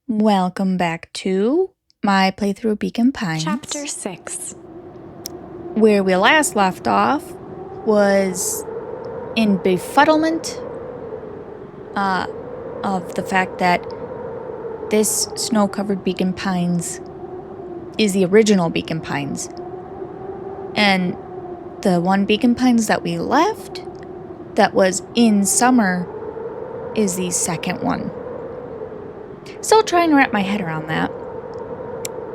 Welcome back to my playthrough of Beacon Pines. Chapter 6. Where we last left off was in befuddlement of the fact that this snow-covered Beacon Pines is the original Beacon Pines. And the one Beacon Pines that we left that was in summer is the second one. Still trying to wrap my head around that.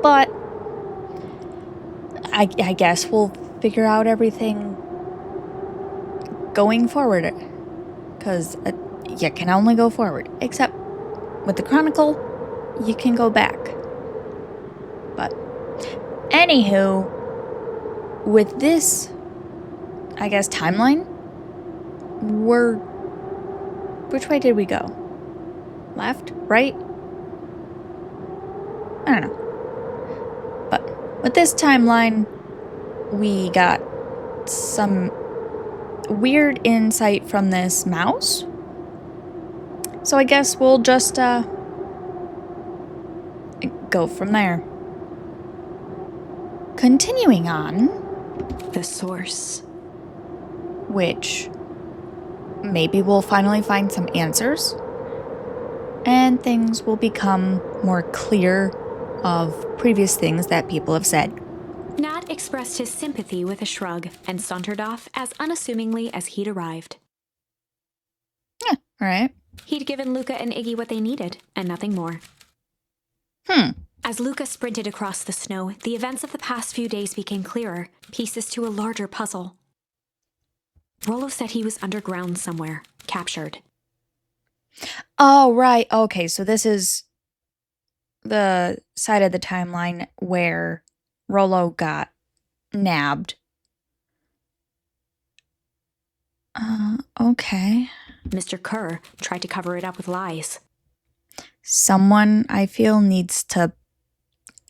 But I guess we'll figure out everything going forward. Because you can only go forward. Except with the Chronicle, you can go back. But anywho, with this, I guess, timeline, which way did we go? Left? Right? I don't know. But with this timeline, we got some weird insight from this mouse. So I guess we'll just go from there. Continuing on. The source. Which maybe we'll finally find some answers. And things will become more clear of previous things that people have said. Nat expressed his sympathy with a shrug and sauntered off as unassumingly as he'd arrived. Yeah, alright. He'd given Luca and Iggy what they needed, and nothing more. As Luca sprinted across the snow, the events of the past few days became clearer, pieces to a larger puzzle. Rollo said he was underground somewhere, captured. Oh, right. Okay, so this is the side of the timeline where Rollo got nabbed. Okay. Mr. Kerr tried to cover it up with lies. Someone, I feel, needs to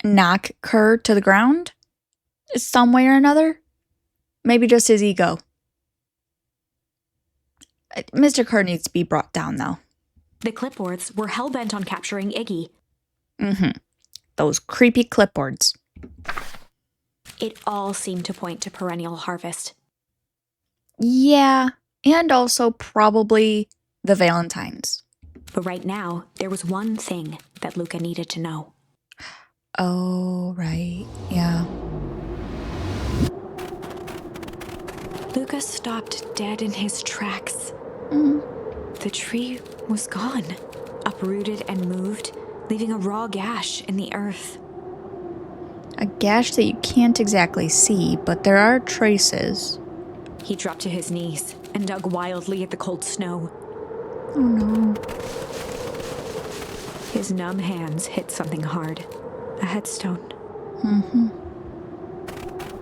knock Kerr to the ground some way or another. Maybe just his ego. Mr. Kerr needs to be brought down, though. The clipboards were hell-bent on capturing Iggy. Those creepy clipboards. It all seemed to point to perennial harvest. Yeah, and also probably the Valentines. But right now, there was one thing that Luca needed to know. Oh, right. Yeah. Luca stopped dead in his tracks. The tree was gone, uprooted and moved, leaving a raw gash in the earth. A gash that you can't exactly see, but there are traces. He dropped to his knees and dug wildly at the cold snow. Oh no. His numb hands hit something hard. A headstone.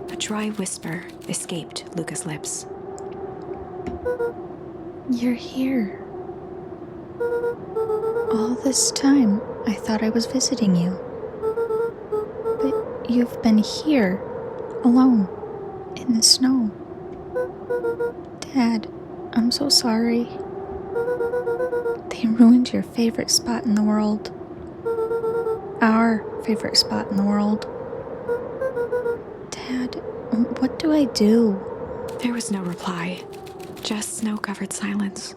A dry whisper escaped Luca's lips. You're here. All this time, I thought I was visiting you. But you've been here, alone, in the snow. Dad, I'm so sorry. They ruined your favorite spot in the world. Our favorite spot in the world. Dad, what do I do? There was no reply, just snow-covered silence.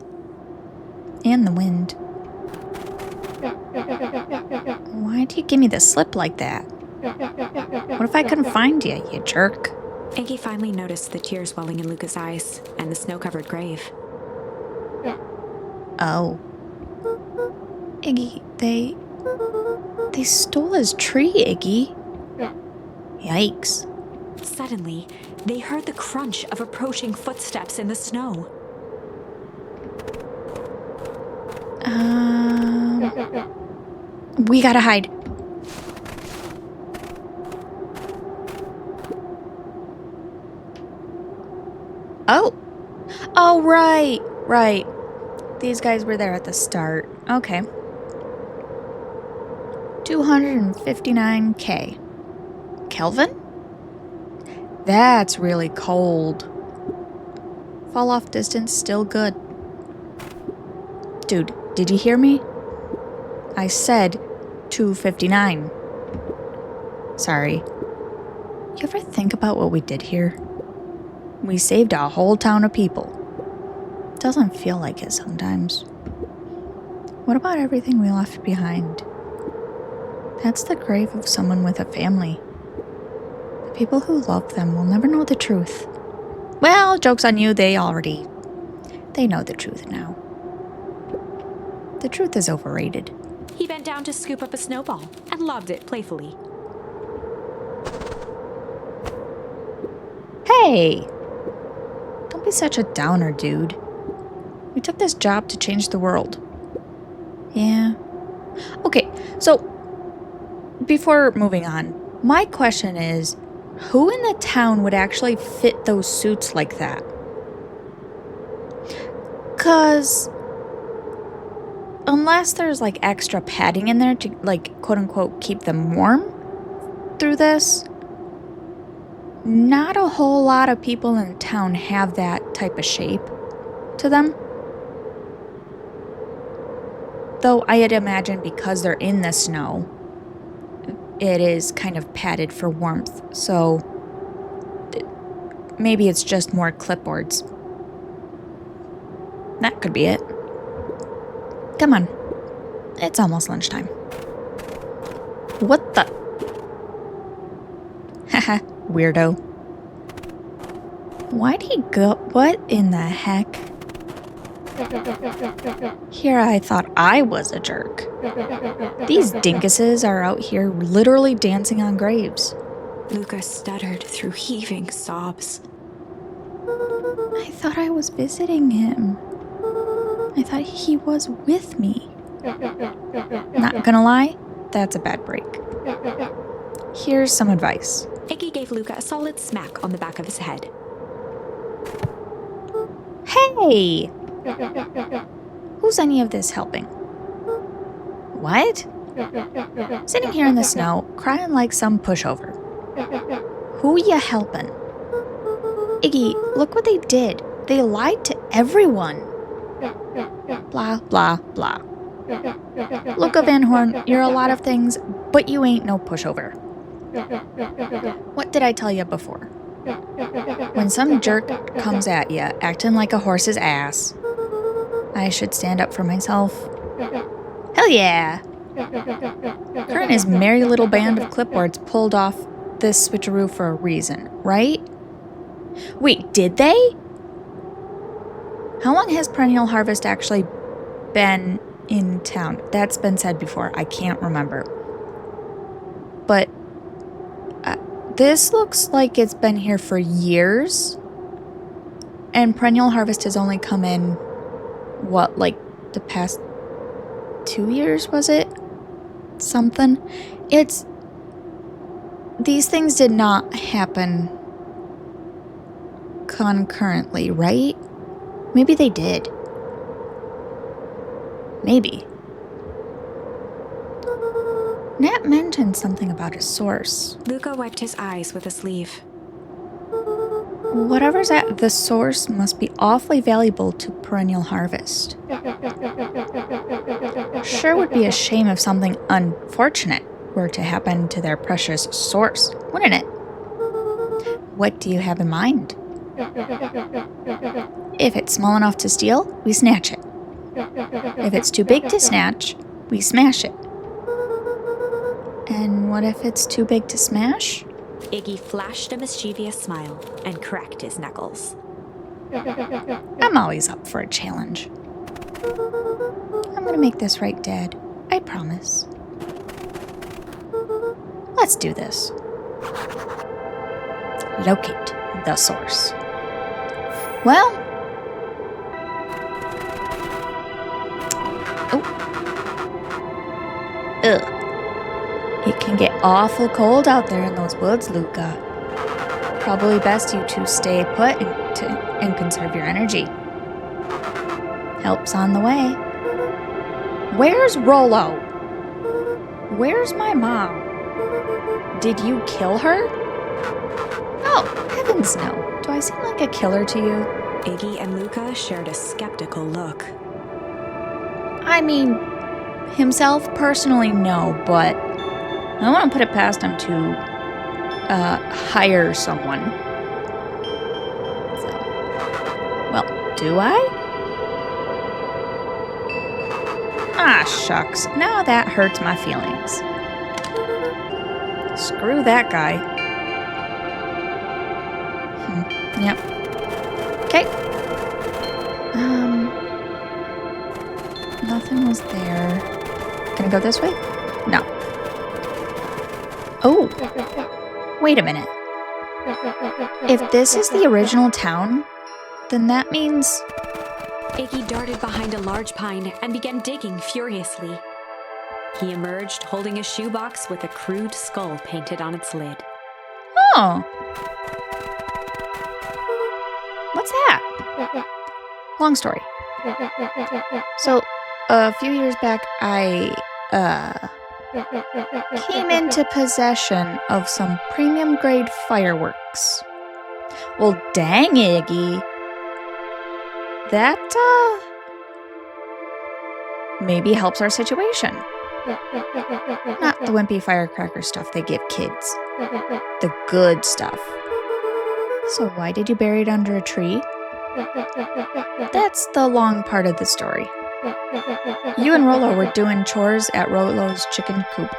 And the wind. Why do you give me the slip like that? What if I couldn't find you, you jerk? Iggy finally noticed the tears welling in Luca's eyes and the snow-covered grave. Oh. Iggy, they stole his tree, Iggy. Yikes. Suddenly, they heard the crunch of approaching footsteps in the snow. We gotta hide. Oh. Oh, right. Right. These guys were there at the start. Okay. 259K. Kelvin? That's really cold. Fall off distance still good. Dude, did you hear me? I said 2:59. Sorry. You ever think about what we did here? We saved a whole town of people. Doesn't feel like it sometimes. What about everything we left behind? That's the grave of someone with a family. The people who love them will never know the truth. Well, joke's on you, they know the truth now. The truth is overrated. He bent down to scoop up a snowball and lobbed it playfully. Hey! Don't be such a downer, dude. We took this job to change the world. Yeah. Okay, so before moving on, my question is, who in the town would actually fit those suits like that? 'Cause unless there's like extra padding in there to like quote unquote keep them warm through this, not a whole lot of people in town have that type of shape to them. Though I'd imagine because they're in the snow, it is kind of padded for warmth, so maybe it's just more clipboards. That could be it. Come on. It's almost lunchtime. What the? Haha, weirdo. Why'd he go? What in the heck? Here I thought I was a jerk. These dinkuses are out here literally dancing on graves. Luca stuttered through heaving sobs. I thought I was visiting him. I thought he was with me. Not gonna lie, that's a bad break. Here's some advice. Iggy gave Luca a solid smack on the back of his head. Hey! Who's any of this helping? What? Sitting here in the snow, crying like some pushover. Who ya helping? Iggy, look what they did. They lied to everyone. Blah, blah, blah. Luca Van Horn, you're a lot of things, but you ain't no pushover. What did I tell you before? When some jerk comes at you, acting like a horse's ass, I should stand up for myself. Hell yeah! Her and his merry little band of clipboards pulled off this switcheroo for a reason, right? Wait, did they? How long has Perennial Harvest actually been in town? That's been said before. I can't remember. But this looks like it's been here for years. And Perennial Harvest has only come in, what, like the past 2 years, was it? Something. These things did not happen concurrently, right? Maybe they did. Maybe. Nat mentioned something about a source. Luca wiped his eyes with a sleeve. Whatever's at the source must be awfully valuable to Perennial Harvest. Sure would be a shame if something unfortunate were to happen to their precious source, wouldn't it? What do you have in mind? If it's small enough to steal, we snatch it. If it's too big to snatch, we smash it. And what if it's too big to smash? Iggy flashed a mischievous smile and cracked his knuckles. I'm always up for a challenge. I'm gonna make this right, Dad. I promise. Let's do this. Locate the source. Well... Oh. Ugh. It can get awful cold out there in those woods, Luca. Probably best you two stay put and conserve your energy. Help's on the way. Where's Rollo? Where's my mom? Did you kill her? Oh, heavens no. Do I seem like a killer to you? Iggy and Luca shared a skeptical look. I mean, himself? Personally, no, but I want to put it past him to hire someone. So, well, do I? Ah, shucks. Now that hurts my feelings. Screw that guy. Yep. Okay. Nothing was there. Can I go this way? No. Oh. Wait a minute. If this is the original town, then that means... Iggy darted behind a large pine and began digging furiously. He emerged holding a shoebox with a crude skull painted on its lid. Oh. What's that? Long story. So, a few years back, I came into possession of some premium grade fireworks. Well, dang, Iggy. That, maybe helps our situation. Not the wimpy firecracker stuff they give kids. The good stuff. So why did you bury it under a tree? That's the long part of the story. You and Rolo were doing chores at Rolo's chicken coop.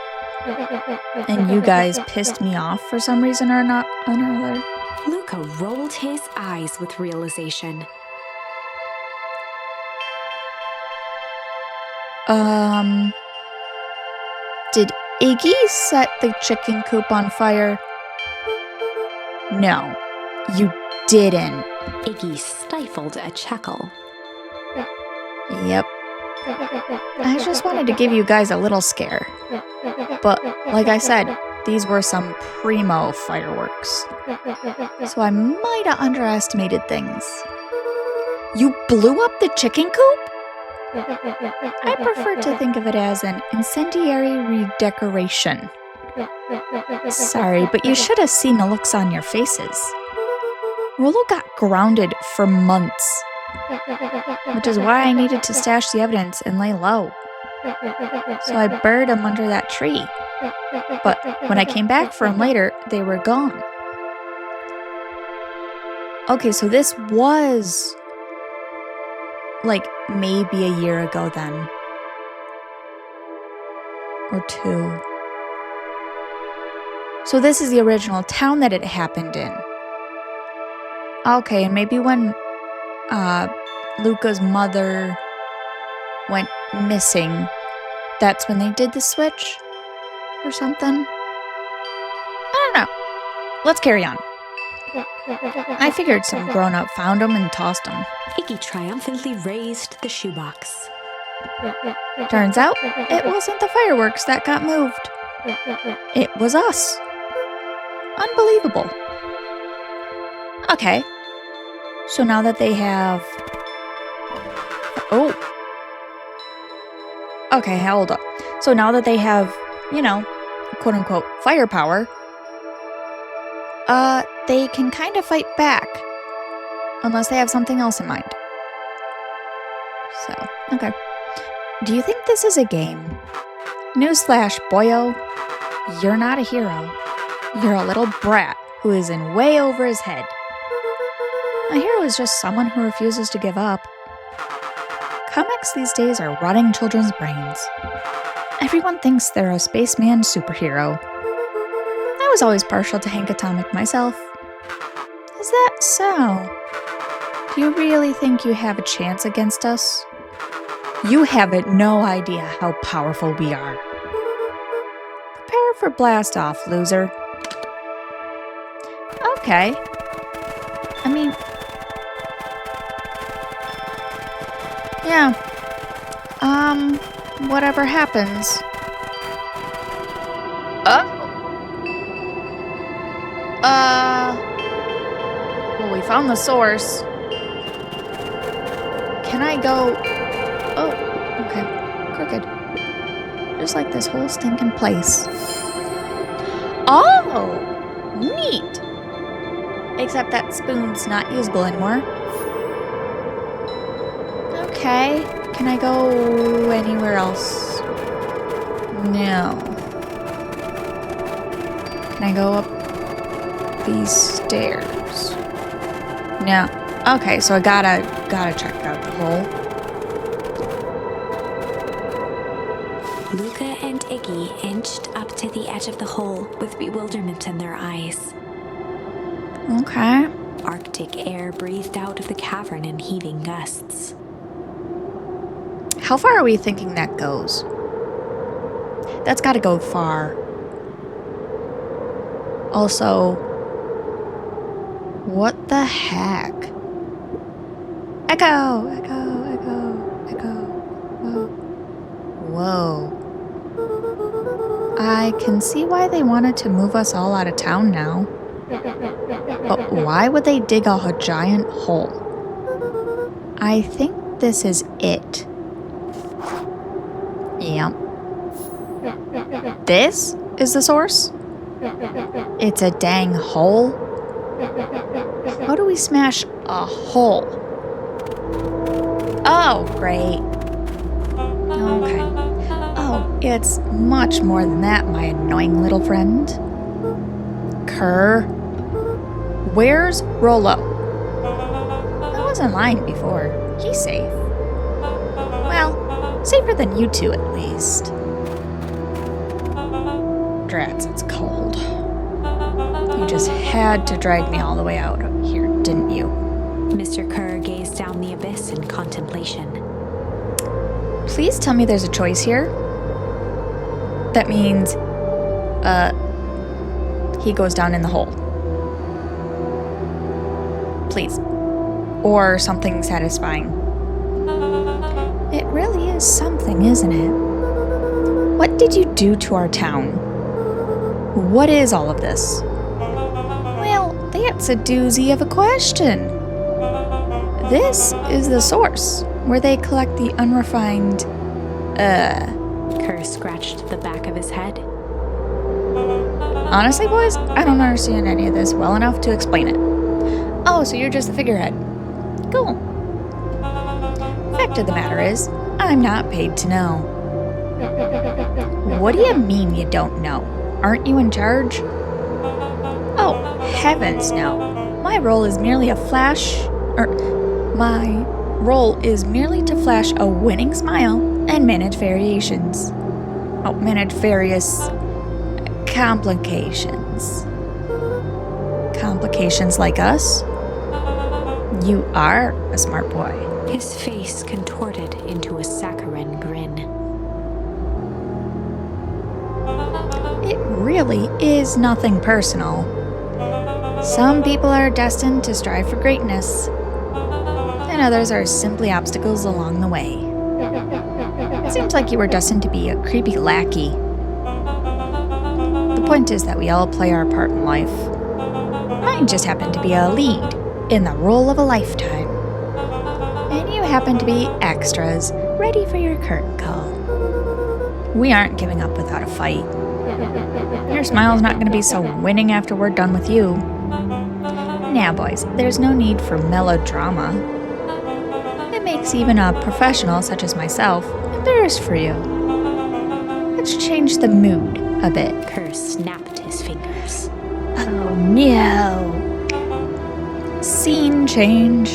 And you guys pissed me off for some reason or another. Luca rolled his eyes with realization. Did Iggy set the chicken coop on fire? No, you didn't. Iggy stifled a chuckle. Yep. I just wanted to give you guys a little scare. But, like I said, these were some primo fireworks. So I might have underestimated things. You blew up the chicken coop? I prefer to think of it as an incendiary redecoration. Sorry, but you should have seen the looks on your faces. Rolo got grounded for months, which is why I needed to stash the evidence and lay low. So I buried them under that tree. But when I came back for them later, they were gone. Okay, so this was like maybe a year ago then. Or 2. So this is the original town that it happened in. Okay, and maybe when Luca's mother went missing, that's when they did the switch? Or something? I don't know. Let's carry on. I figured some grown-up found them and tossed them. Iggy triumphantly raised the shoebox. Turns out, it wasn't the fireworks that got moved. It was us. Unbelievable. Okay. So now that they have... Oh. Okay, hold up. So now that they have, you know, quote-unquote firepower, they can kind of fight back. Unless they have something else in mind. So, okay. Do you think this is a game? Newsflash, boyo. You're not a hero. You're a little brat who is in way over his head. A hero is just someone who refuses to give up. Comics these days are rotting children's brains. Everyone thinks they're a spaceman superhero. I was always partial to Hank Atomic myself. Is that so? Do you really think you have a chance against us? You haven't no idea how powerful we are. Prepare for blast off, loser. Okay. I mean... yeah. Whatever happens. Well, we found the source. Can I go... Oh, okay. Crooked. Just like this whole stinking place. Oh! Neat! Except that spoon's not usable anymore. Okay. Can I go anywhere else? No. Can I go up these stairs? No. Okay, so I gotta check out the hole. Luca and Iggy inched up to the edge of the hole with bewilderment in their eyes. Okay. Arctic air breathed out of the cavern in heaving gusts. How far are we thinking that goes? That's gotta go far. Also, what the heck? Echo! Echo! Echo! Echo! Whoa. Whoa. I can see why they wanted to move us all out of town now. But why would they dig a giant hole? I think this is it. Yep. This is the source? It's a dang hole? How do we smash a hole? Oh, great. Okay. Oh, it's much more than that, my annoying little friend. Kerr. Where's Rollo? I wasn't lying before. He's safe. Well, safer than you two at least. Drats, it's cold. You just had to drag me all the way out here, didn't you? Mr. Kerr gazed down the abyss in contemplation. Please tell me there's a choice here. That means, he goes down in the hole. Please. Or something satisfying. It really is something, isn't it? What did you do to our town? What is all of this? Well, that's a doozy of a question. This is the source, where they collect the unrefined, Kerr scratched the back of his head. Honestly, boys, I don't understand any of this well enough to explain it. Oh, so you're just the figurehead. Cool. Fact of the matter is, I'm not paid to know. What do you mean you don't know? Aren't you in charge? Oh, heavens no. My role is merely to flash a winning smile and manage variations. Oh, manage various complications. Complications like us? You are a smart boy. His face contorted into a saccharine grin. It really is nothing personal. Some people are destined to strive for greatness, and others are simply obstacles along the way. It seems like you were destined to be a creepy lackey. The point is that we all play our part in life. Mine just happened to be a lead in the role of a lifetime. And you happen to be extras, ready for your curtain call. We aren't giving up without a fight. Your smile's not going to be so winning after we're done with you. Now, boys, there's no need for melodrama. It makes even a professional such as myself embarrassed for you. Let's change the mood a bit. Kerr snapped his fingers. Oh no. Scene change.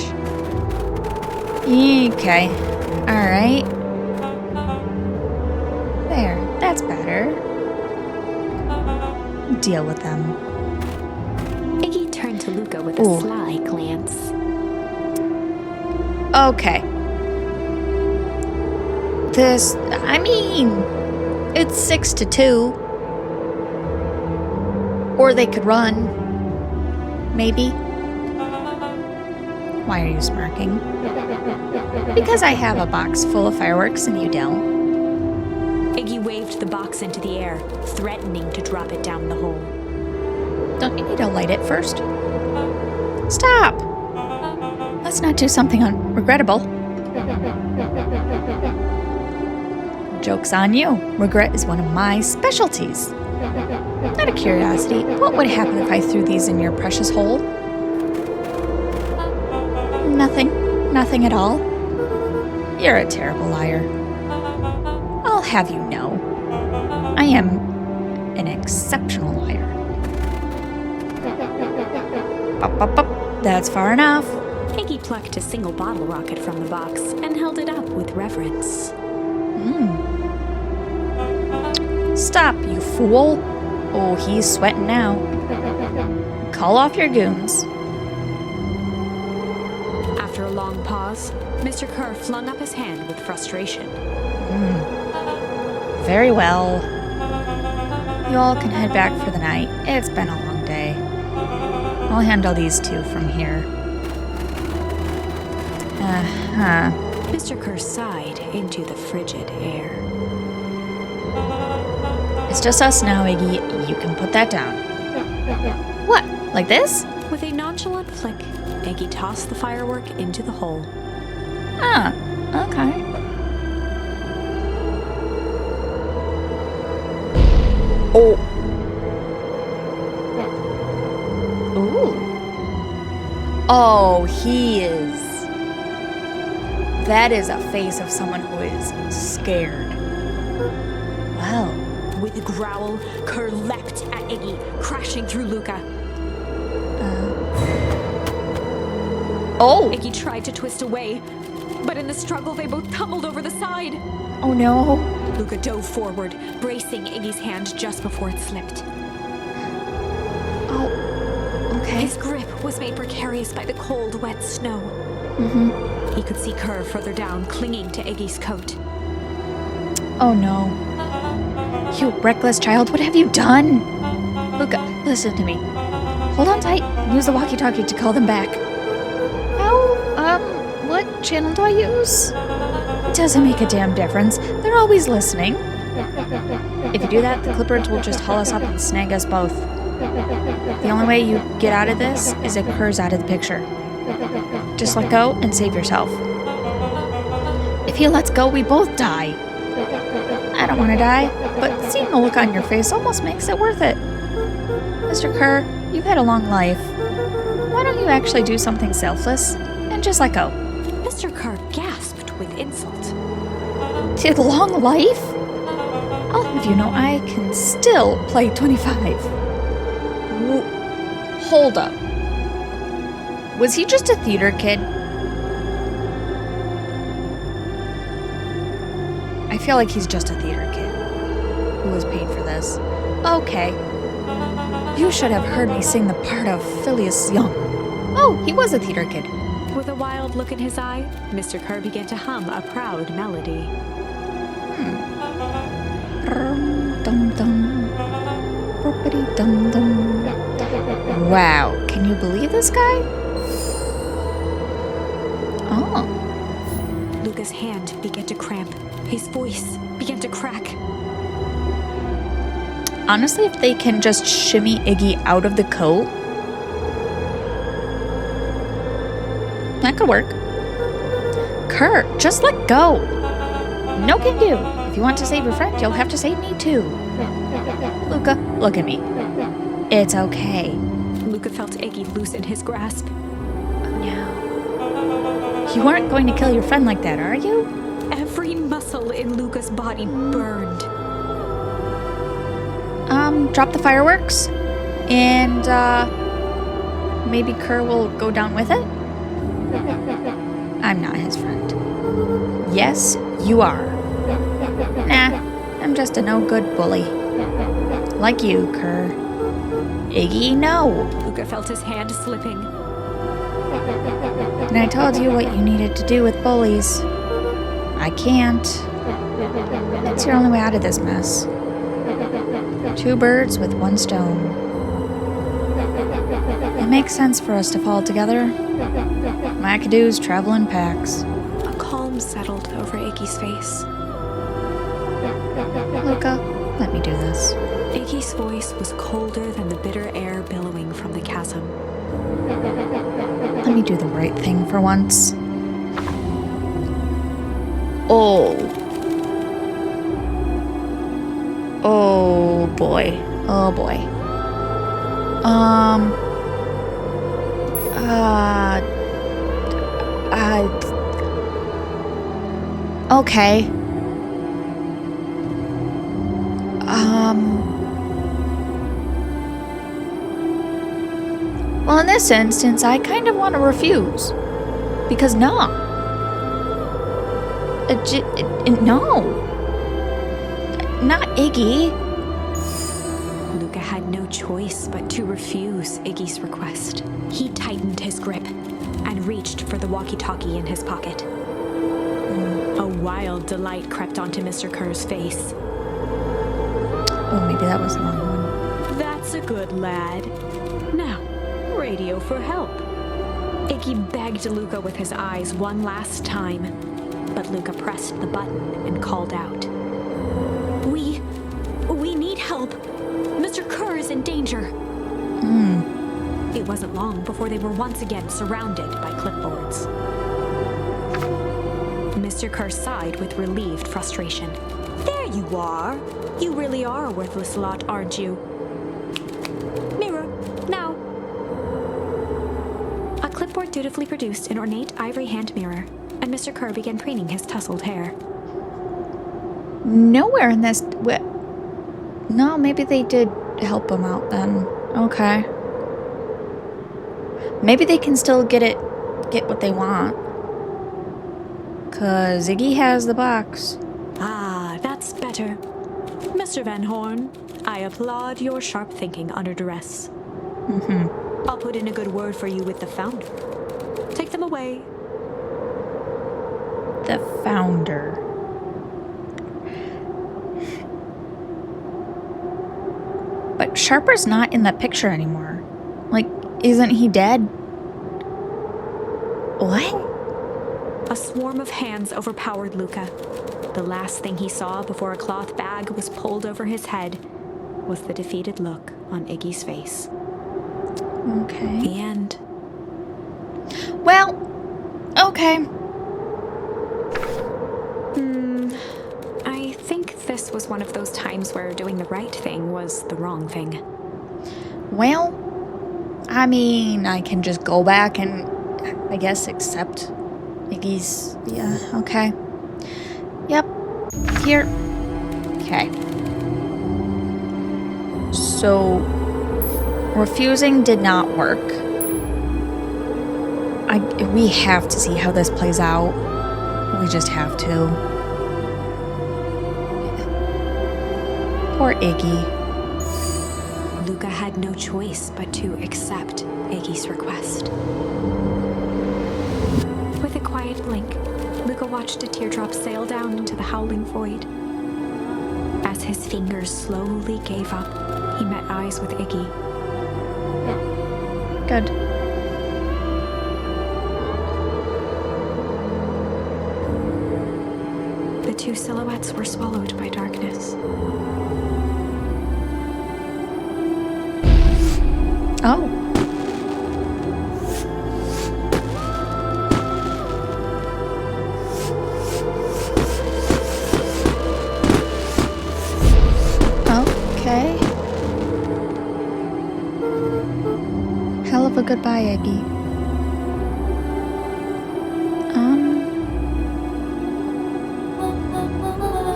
Okay. Alright. There. That's better. Deal with them. Iggy turned to Luca with a sly glance. Okay. It's 6-2. Or they could run. Maybe. Why are you smirking? Because I have a box full of fireworks and you don't. Iggy waved the box into the air, threatening to drop it down the hole. Don't you need to light it first? Stop! Let's not do something regrettable. Joke's on you. Regret is one of my specialties. Out of curiosity, what would happen if I threw these in your precious hole? Nothing. Nothing at all. You're a terrible liar. I'll have you know. am an exceptional liar. That's far enough. Iggy plucked a single bottle rocket from the box and held it up with reverence. Stop, you fool. Oh, he's sweating now. Call off your goons. After a long pause, Mr. Kerr flung up his hand with frustration. Very well. You all can head back for the night. It's been a long day. I'll handle these two from here. Mr. Kerr sighed into the frigid air. It's just us now, Iggy. You can put that down. What? Like this? With a nonchalant flick, Iggy tossed the firework into the hole. Ah, okay. Oh. Ooh. Oh, he is. That is a face of someone who is scared. Wow. With a growl, Kerr leapt at Iggy, crashing through Luca. Oh! Iggy tried to twist away, but in the struggle they both tumbled over the side. Oh no. Luca dove forward, bracing Iggy's hand just before it slipped. Oh, okay. His grip was made precarious by the cold, wet snow. He could see Kerr further down, clinging to Iggy's coat. Oh no. You reckless child, what have you done? Luca, listen to me. Hold on tight. Use the walkie-talkie to call them back. What channel do I use? It doesn't make a damn difference. They're always listening. If you do that, the Clipperds will just haul us up and snag us both. The only way you get out of this is if Kerr's out of the picture. Just let go and save yourself. If he lets go, we both die. I don't want to die, but seeing the look on your face almost makes it worth it. Mr. Kerr, you've had a long life. Why don't you actually do something selfless and just let go? Mr. Kerr gasped with insult. To long life? I'll have you know I can still play 25. Hold up. Was he just a theater kid? I feel like he's just a theater kid who was paid for this. Okay. You should have heard me sing the part of Phileas Young. Oh, he was a theater kid. With a wild look in his eye, Mr. Kerr began to hum a proud melody. Dum-dum. Dum-dum. Wow, can you believe this guy? Oh. Luca's hand began to cramp. His voice began to crack. Honestly, if they can just shimmy Iggy out of the coat, that could work. Kerr, just let go. No can do. If you want to save your friend, you'll have to save me too. Luca, look at me. It's okay. Luca felt Iggy loosen his grasp. No. You aren't going to kill your friend like that, are you? Every muscle in Luca's body burned. Drop the fireworks, and, maybe Kerr will go down with it? I'm not his friend. Yes, you are. Nah, I'm just a no-good bully. Like you, Kerr. Iggy, no. Luca felt his hand slipping. And I told you what you needed to do with bullies. I can't. It's your only way out of this mess. Two birds with one stone. It makes sense for us to fall together. Mackadoos travel in packs. A calm settled over Iggy's face. Luca, let me do this. Iggy's voice was colder than the bitter air billowing from the chasm. Let me do the right thing for once. Oh. Oh boy. Oh boy. Okay. Well, in this instance, I kind of want to refuse. Because no. No. Not Iggy. Luca had no choice but to refuse Iggy's request. He tightened his grip and reached for the walkie-talkie in his pocket. A wild delight crept onto Mr. Kerr's face. Oh, maybe that was the wrong one. That's a good lad. Now, radio for help. Iggy begged Luca with his eyes one last time, but Luca pressed the button and called out. We need help. Mr. Kerr is in danger. It wasn't long before they were once again surrounded by clipboards. Mr. Kerr sighed with relieved frustration. There you are. You really are a worthless lot, aren't you? Mirror, now. A clipboard dutifully produced an ornate ivory hand mirror, and Mr. Kerr began preening his tousled hair. Nowhere in this... No, maybe they did help him out then. Okay. Maybe they can still get what they want. 'Cause Iggy has the box. Ah, that's better. Mr. Van Horn, I applaud your sharp thinking under duress. I'll put in a good word for you with the founder. Take them away. The founder. But Sharper's not in the picture anymore. Like, isn't he dead? What? A swarm of hands overpowered Luca. The last thing he saw before a cloth bag was pulled over his head was the defeated look on Iggy's face. Okay. The end. Well, okay. I think this was one of those times where doing the right thing was the wrong thing. Well, I mean, I can just go back and, I guess, accept Iggy's... Yeah, okay. Yep. Here. Okay. So, refusing did not work. We have to see how this plays out. We just have to. Poor Iggy. Luca had no choice but to accept Iggy's request. With a quiet blink, Luca watched a teardrop sail down into the howling void. As his fingers slowly gave up, he met eyes with Iggy. Good. The two silhouettes were swallowed by darkness. Oh. Okay. Hell of a goodbye, Iggy.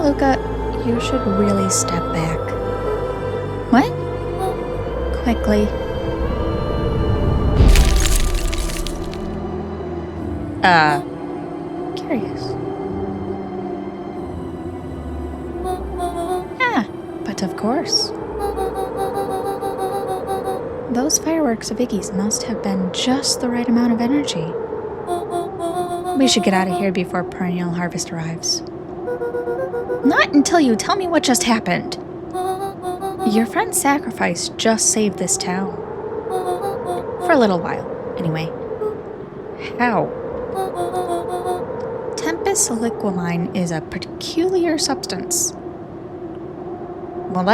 Luca, you should really step back. What? Quickly. Curious. Ah, but of course. Those fireworks of Iggy's must have been just the right amount of energy. We should get out of here before perennial harvest arrives. Not until you tell me what just happened. Your friend's sacrifice just saved this town. For a little while, anyway. How? Tempus liquamine is a peculiar substance. Well,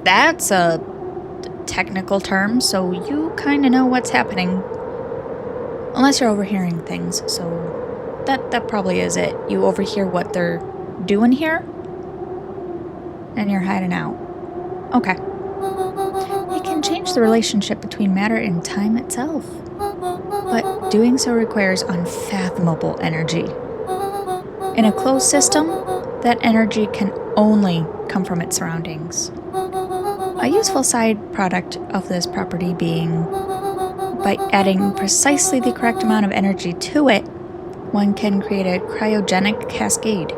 that's a technical term, so you kind of know what's happening. Unless you're overhearing things, so that probably is it. You overhear what they're doing here, and you're hiding out. Okay. It can change the relationship between matter and time itself, but doing so requires unfathomable energy. In a closed system, that energy can only come from its surroundings. A useful side product of this property being, by adding precisely the correct amount of energy to it, one can create a cryogenic cascade.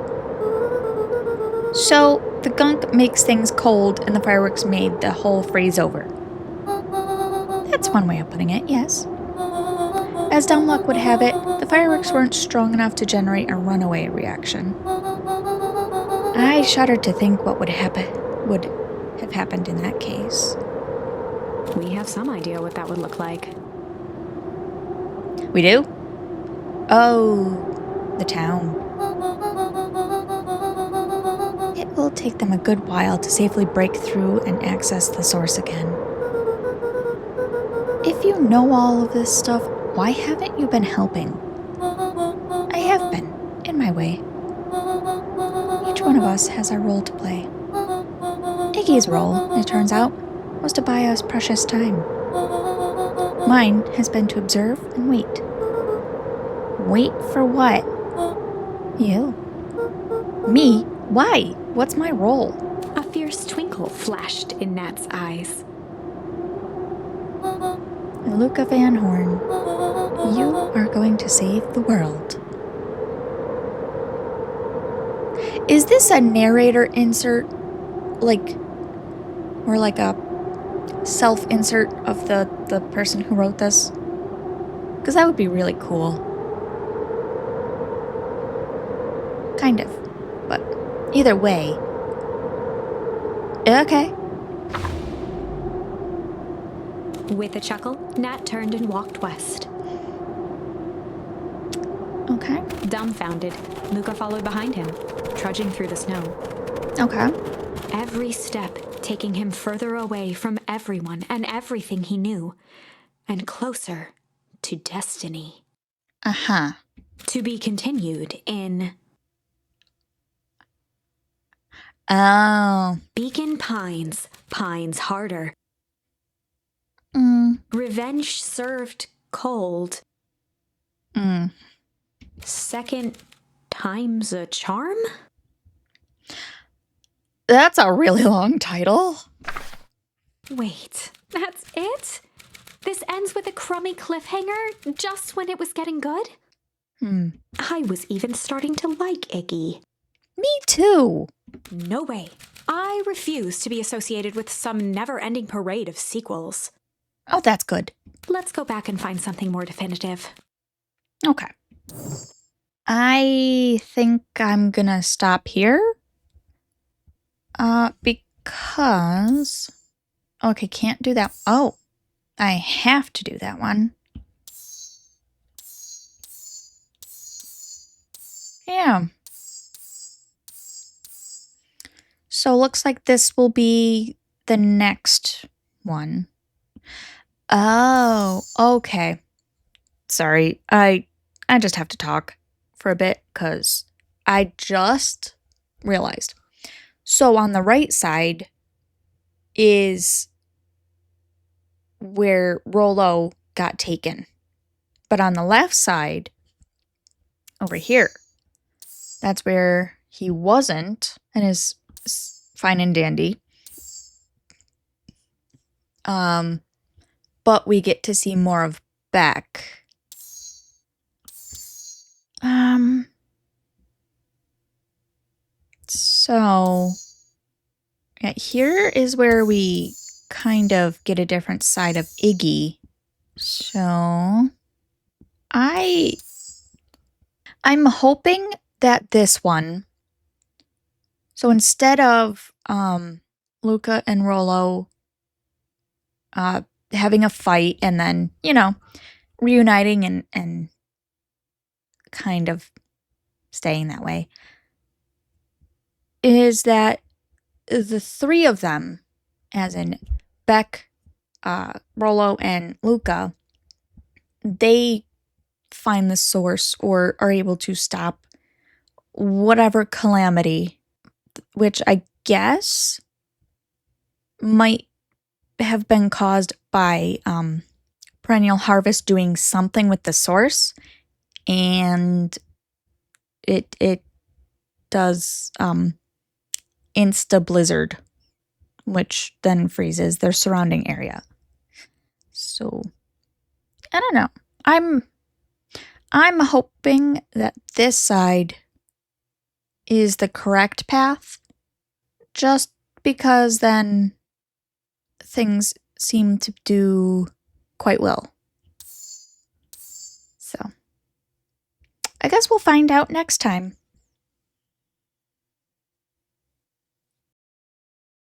So, the gunk makes things cold and the fireworks made the whole phrase over. That's one way of putting it, yes. As dumb luck would have it, the fireworks weren't strong enough to generate a runaway reaction. I shudder to think what would have happened in that case. We have some idea what that would look like. We do? Oh, the town. It will take them a good while to safely break through and access the source again. If you know all of this stuff, why haven't you been helping? I have been, in my way. Each one of us has our role to play. Iggy's role, it turns out, was to buy us precious time. Mine has been to observe and wait. Wait for what? You. Me? Why? What's my role? A fierce twinkle flashed in Nat's eyes. Luca Van Horn, you are going to save the world. Is this a narrator insert? Or like a self-insert of the person who wrote this? Because that would be really cool. Kind of. But either way. Okay. With a chuckle, Nat turned and walked west. Okay. Dumbfounded, Luca followed behind him, trudging through the snow. Okay. Every step taking him further away from everyone and everything he knew, and closer to destiny. Uh-huh. To be continued in... Oh. Beacon Pines, Pines Harder. Revenge served cold. Second time's a charm? That's a really long title. Wait, that's it? This ends with a crummy cliffhanger just when it was getting good? I was even starting to like Iggy. Me too. No way. I refuse to be associated with some never-ending parade of sequels. Oh, that's good. Let's go back and find something more definitive. Okay. I think I'm gonna stop here. Because... Okay, can't do that. Oh, I have to do that one. Yeah. So looks like this will be the next one. Oh, okay. Sorry, I just have to talk for a bit because I just realized. So on the right side is where Rollo got taken. But on the left side, over here, that's where he wasn't and is fine and dandy. But we get to see more of Beck. So, yeah, here is where we kind of get a different side of Iggy. So, I'm hoping that this one, so instead of Luca and Rollo having a fight and then, reuniting and kind of staying that way, is that the three of them, as in Beck, Rollo, and Luca, they find the source or are able to stop whatever calamity, which I guess might have been caused by Perennial Harvest doing something with the source, and it does insta blizzard, which then freezes their surrounding area. So I don't know. I'm hoping that this side is the correct path, just because then things seem to do quite well. So I guess we'll find out next time.